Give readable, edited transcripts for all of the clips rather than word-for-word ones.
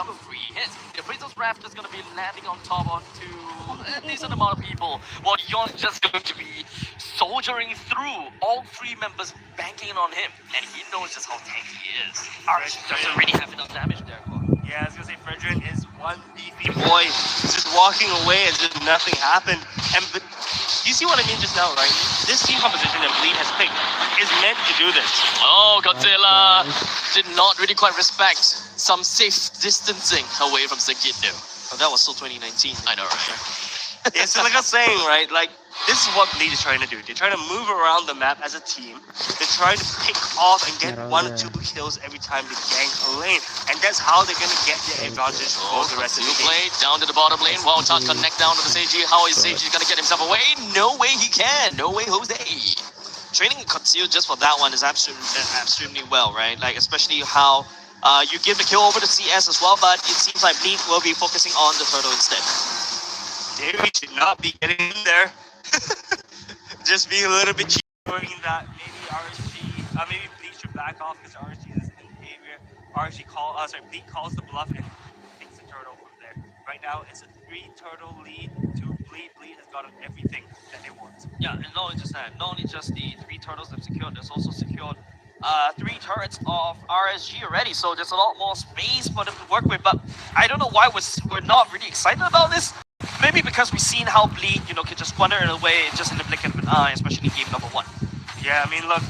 some free hits. The Appraisal's Raft is going to be landing on top onto a decent amount of people, while Yon's just going to be soldiering through all three members banking on him, and he knows just how tanky he is. Arch doesn't really have enough damage there. Yeah, I was gonna say Fredrin is one beefy boy just walking away as if nothing happened. But you see what I mean just now, right? This team composition that Bleed has picked is meant to do this. Oh, Godzilla did not really quite respect some safe distancing away from Sekito. Oh, that was still 2019. I know, right? Yeah, so like I was saying, right? Like, this is what Bleed is trying to do. They're trying to move around the map as a team. They're trying to pick off and get 1 or 2 kills every time they gank a lane. And that's how they're going to get their advantage for the rest of the game. Play down to the bottom lane. Wild Touch connect down to the Seiji. How is Seiji going to get himself away? No way he can. No way Jose. Training concealed just for that one is extremely well, right? Like, especially how you give the kill over to CS as well, but it seems like Bleed will be focusing on the turtle instead. Davey should not be getting in there. Just be a little bit cheap, knowing that maybe maybe Bleed should back off because RSG is in behavior. Bleed calls the bluff and takes the turtle from there. Right now, it's a 3-turtle lead to Bleed. Bleed has gotten everything that they want. Yeah, and not only just that, not only just the 3 turtles they've secured, there's also secured 3 turrets of RSG already, so there's a lot more space for them to work with. But I don't know why we're not really excited about this. Maybe because we've seen how Bleed, can just squander it away just in the blink of an eye, especially in game number 1. Yeah, I mean, look,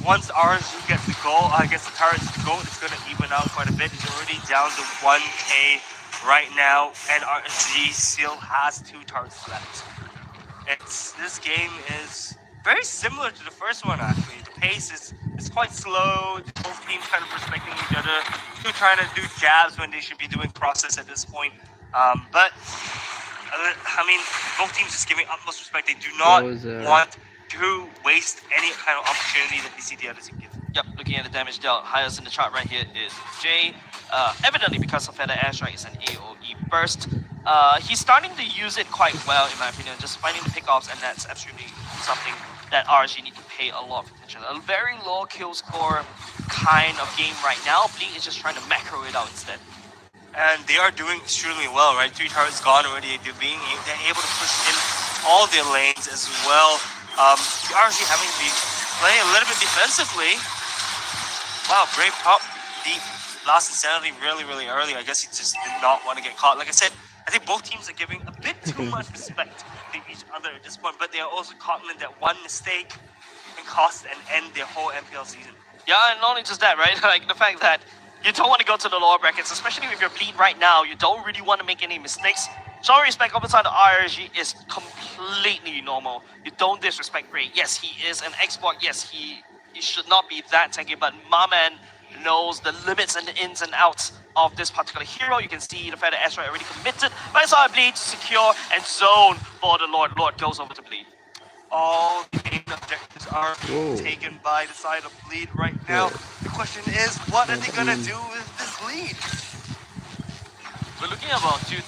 once RSG gets the goal, the turret's the goal, it's going to even out quite a bit. It's already down to 1k right now, and RSG still has 2 turrets left. This game is very similar to the first one, actually. The pace is quite slow. Both teams kind of respecting each other. Still trying to do jabs when they should be doing process at this point. But I mean, both teams just giving utmost respect. They do not want to waste any kind of opportunity that they see the other team give. Yep, looking at the damage dealt, highest in the chart right here is Jay. Evidently, because of Feather Airstrike, it's an AoE burst. He's starting to use it quite well, in my opinion, just finding the pickoffs, and that's absolutely something that RSG need to pay a lot of attention. A very low kill score kind of game right now. Bleed is just trying to macro it out instead. And they are doing extremely well, right? 3 turrets gone already. They're able to push in all their lanes as well. RSG having to play a little bit defensively. Wow, Brave pop the last insanity really, really early. I guess he just did not want to get caught. Like I said, I think both teams are giving a bit too much respect to each other at this point, but they are also confident that one mistake can cost and end their whole MPL season. Yeah, and not only just that, right? Like the fact that you don't want to go to the lower brackets, especially if you're Bleed right now. You don't really want to make any mistakes. Showing respect outside the RSG is completely normal. You don't disrespect Bray. Yes, he is an export. Yes, he should not be that tanky, but my man knows the limits and the ins and outs of this particular hero. You can see the Feather Asteroid already committed, but it's all Bleed to secure and zone for the Lord. Lord goes over to Bleed. All the main objectives are being taken by the side of Bleed right now. The question is, what are they gonna do with this lead? We're looking at about 2,000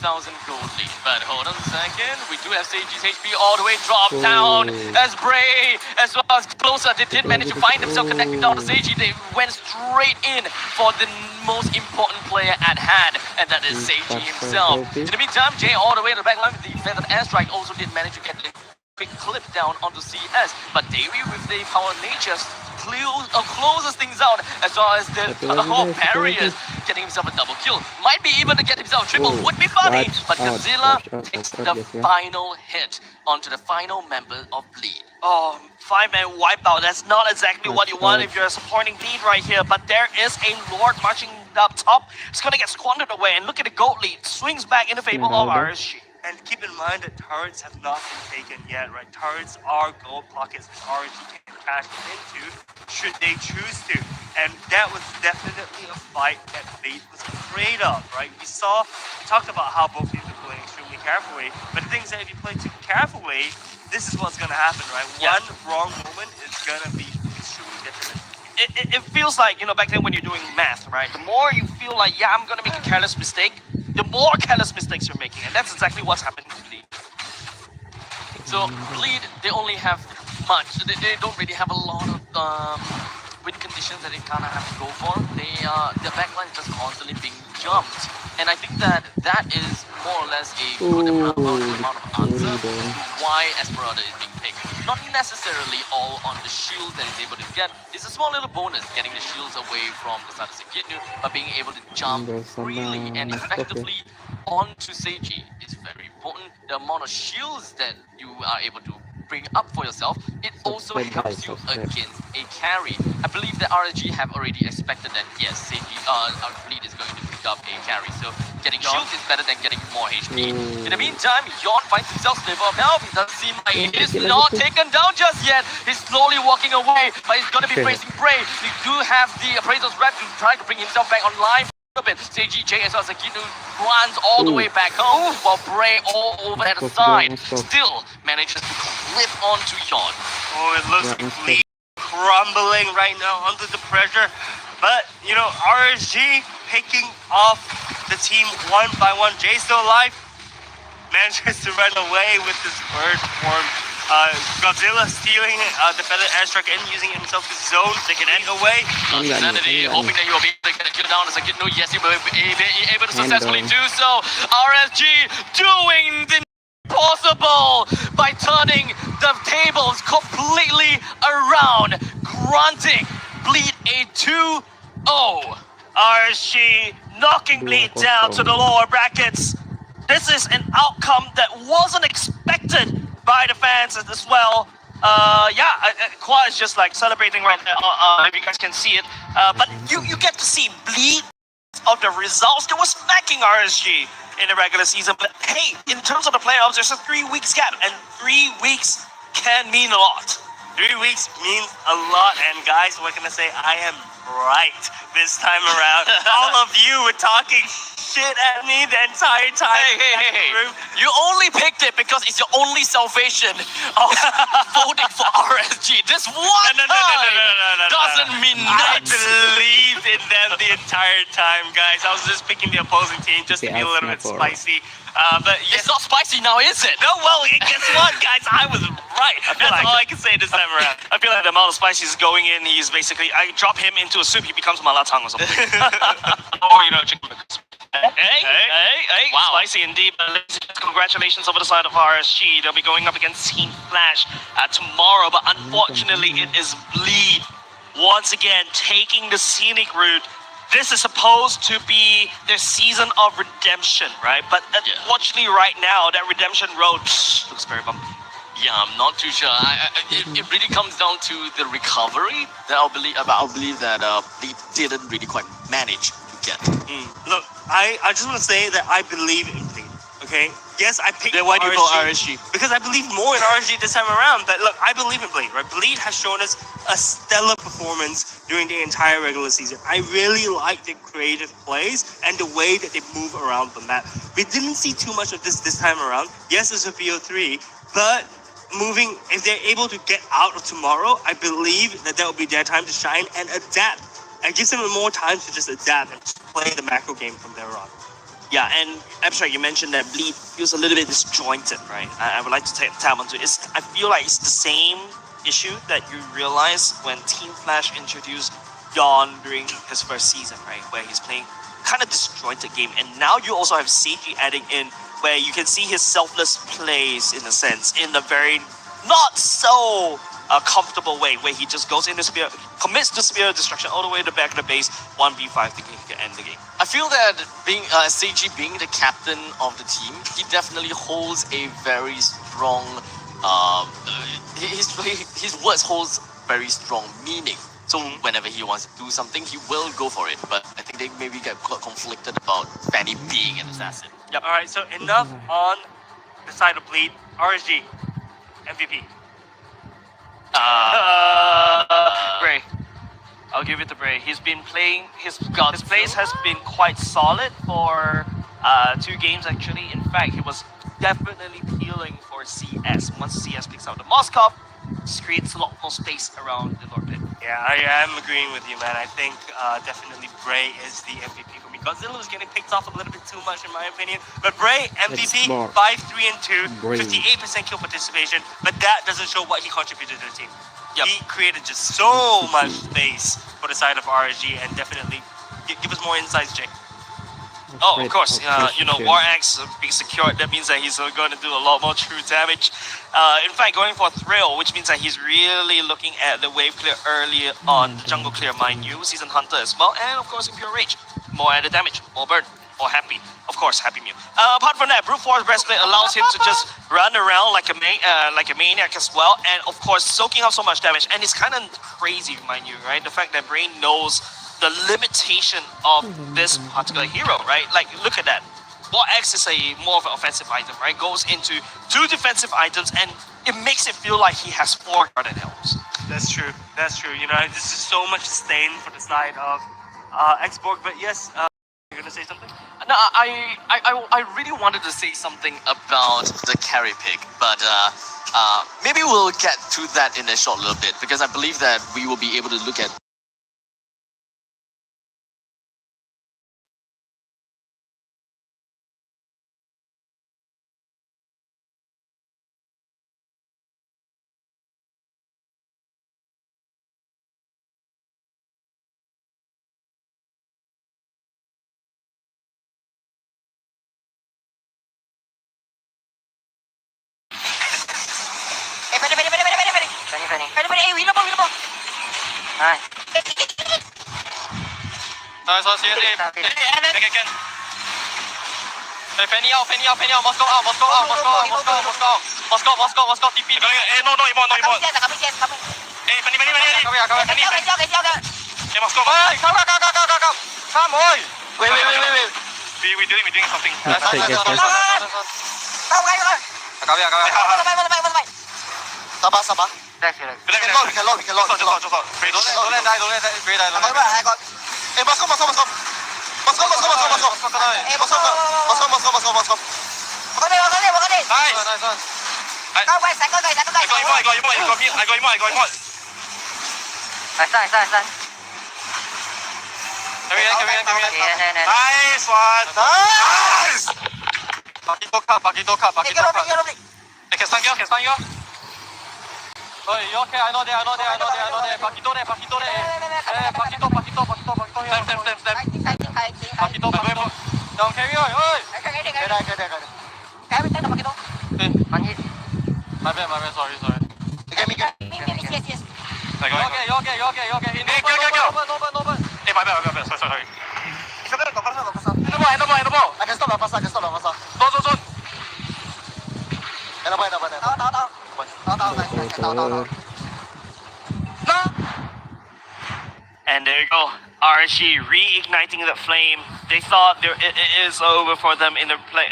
gold lead, but hold on a second. We do have Seiji's HP all the way dropped down as Bray, as well as Closer. They did manage to find themselves connecting down to Seiji. They went straight in for the most important player at hand, and that is Seiji himself. In the meantime, Jay all the way to the back line with the Feathered Airstrike also did manage to get the quick clip down onto CS, but Davey with the power nature closes things out, as well as the whole barriers, getting himself a double kill. Might be even to get himself a triple, would be funny, but Godzilla takes the final hit onto the final member of Bleed. Oh, 5-man wipeout, that's not exactly what you want if you're supporting Bleed right here, but there is a Lord marching up top. It's gonna get squandered away, and look at the gold lead, swings back in the favor of RSG. And keep in mind that turrets have not been taken yet, right? Turrets are gold pockets that RSG can cash into should they choose to. And that was definitely a fight that Bleed was afraid of, right? We talked about how both teams are playing extremely carefully, but the thing is that if you play too carefully, this is what's going to happen, right? Yeah. One wrong moment is going to be extremely detrimental. It feels like, back then when you're doing math, right? The more you feel like, yeah, I'm going to make a careless mistake, the more careless mistakes you're making, and that's exactly what's happening to Bleed. So Bleed, they only have much. They don't really have a lot of win conditions that they kind of have to go for. Their backline is just constantly being jumped. And I think that is more or less a good amount of answer to why Esperanza is being picked. Not necessarily all on the shield that he's able to get. It's a small little bonus getting the shields away from the Sada Sekinu, but being able to jump freely and effectively onto Seiji is very important. The amount of shields that you are able to bring up for yourself, it also helps you against a carry. I believe that RSG have already expected that yes, Seiji, our fleet is going to pick up a carry. So getting shields is better than getting more HP. In the meantime, Yon finds himself sliver of health. It doesn't seem like he is not taken down just yet. He's slowly walking away, but he's going to be facing Bray. We do have the appraiser's rep to try to bring himself back online. Seiji, J as well as Akinu runs all the way back home, while Bray all over at the side still manages to clip onto Yon. Oh, it looks completely crumbling right now under the pressure. But, you know, RSG picking off the team one by one. Jay still alive, manages to run away with this bird form. Godzilla stealing the feathered airstrike and using himself to zone, taking it away. Sanity, hoping that you will be able to get a kill down as a Akinu. Yes, you will be able to successfully do so. RSG doing the impossible by turning the tables completely around, granting Bleed a 2-0. RSG knocking Bleed down to the lower brackets. This is an outcome that wasn't expected by the fans as well. Qua is just like celebrating right now, if you guys can see it. But you get to see Bleed of the results that was smacking RSG in the regular season. But hey, in terms of the playoffs, there's a 3 weeks gap, and 3 weeks can mean a lot. 3 weeks means a lot, and guys, what can I say? I am right this time around. All of you were talking shit at me the entire time. Hey. You only picked it because it's your only salvation of voting for RSG. This one doesn't mean I nuts. believed in them the entire time, guys. I was just picking the opposing team just to be a little bit spicy. But yes, It's not spicy now, is it? no, well, guess what, guys? I was right. That's like- all I can say this time around. I feel like the amount of spice he's going in, he's basically, I drop him into a soup, he becomes malatang or something. Or, you know, chicken nuggets. Hey, Wow. Spicy indeed. But ladies and gentlemen, congratulations over the side of RSG. They'll be going up against Team Flash tomorrow, but unfortunately it is Bleed once again taking the scenic route. This is supposed to be their season of redemption, right? But unfortunately right now, that redemption road looks very bumpy. Yeah, I'm not too sure. It really comes down to the recovery that I'll believe that they didn't really quite manage to get. Look, I just want to say that I believe in Bleed. Okay. Yes, I picked. Then why do you vote RSG? Because I believe more in RSG this time around. But look, I believe in Bleed. Right? Bleed has shown us a stellar performance during the entire regular season. I really like their creative plays and the way that they move around the map. We didn't see too much of this time around. Yes, it's a BO3, but moving, if they're able to get out of tomorrow, I believe that will be their time to shine and adapt. And gives them more time to just adapt and just play the macro game from there on. Yeah, and Abstract, you mentioned that Bleed feels a little bit disjointed, right? I would like to tap onto it. I feel like it's the same issue that you realize when Team Flash introduced Dawn during his first season, right? Where he's playing kind of disjointed game. And now you also have Seiji adding in where you can see his selfless plays in a sense, in a very not so comfortable way, where he just goes into spear, commits to spear destruction all the way to the back of the base, 1v5 to end the game. I feel that being Seiji being the captain of the team, he definitely holds a very strong. His words holds very strong meaning. So whenever he wants to do something, he will go for it. But I think they maybe get quite conflicted about Fanny being an assassin. Yep. All right. So enough on the side of Bleed. RSG MVP. Bray. I'll give it to Bray. He's been playing, his plays has been quite solid for 2 games actually. In fact, he was definitely peeling for CS. Once CS picks out the Moskov, just creates a lot more space around the Lord Pit. Yeah, I am agreeing with you, man. I think definitely Bray is the MVP for me. Godzilla was getting picked off a little bit too much in my opinion. But Bray, MVP, 5, 3, and 2, 58% kill participation. But that doesn't show what he contributed to the team. Yep. He created just so much space for the side of RSG and definitely give us more insights, Jake. Oh, of course. War Axe being secured, that means that he's going to do a lot more true damage. In fact, going for Thrill, which means that he's really looking at the wave clear early on, the jungle clear, mind you, Season Hunter as well, and of course, Impure Rage. More added damage, more burn, more happy. Of course, Happy Meal. Apart from that, Brute Force Breastplate allows him to just run around like a maniac as well, and of course, soaking up so much damage. And it's kind of crazy, mind you, right? The fact that Brain knows the limitation of this particular hero, right? Like, look at that. War Axe is a more of an offensive item, right? Goes into 2 defensive items, and it makes it feel like he has 4 guarded helms. That's true. That's true. There's just so much disdain for the side of Xborg. But yes, you're gonna say something? No, I really wanted to say something about the carry pick, but maybe we'll get to that in a short little bit, because I believe that we will be able to look at Nice, can. Hey, Fanny out, Moscow out, Moscow, TP. No, Imon. Hey, Fanny. Hey, Moscow. Hey, come, oi. Wait. We're doing something. Sabar. We can lock. Don't let die. Hey, Moscow. Nice. I got Imon. Carry on. Nice one. Nice. Pakito cup. They can stun you. Oh, you okay? I know there. Pakito there. Pakito. Pakito, down carry on. Oi. My bad, sorry. You get me? You okay. Hey, kill. Hey, my bad. Sorry. In the ball. I can stop the passer. Zone. And there you go. RSG reigniting the flame. They thought it is over for them in the play.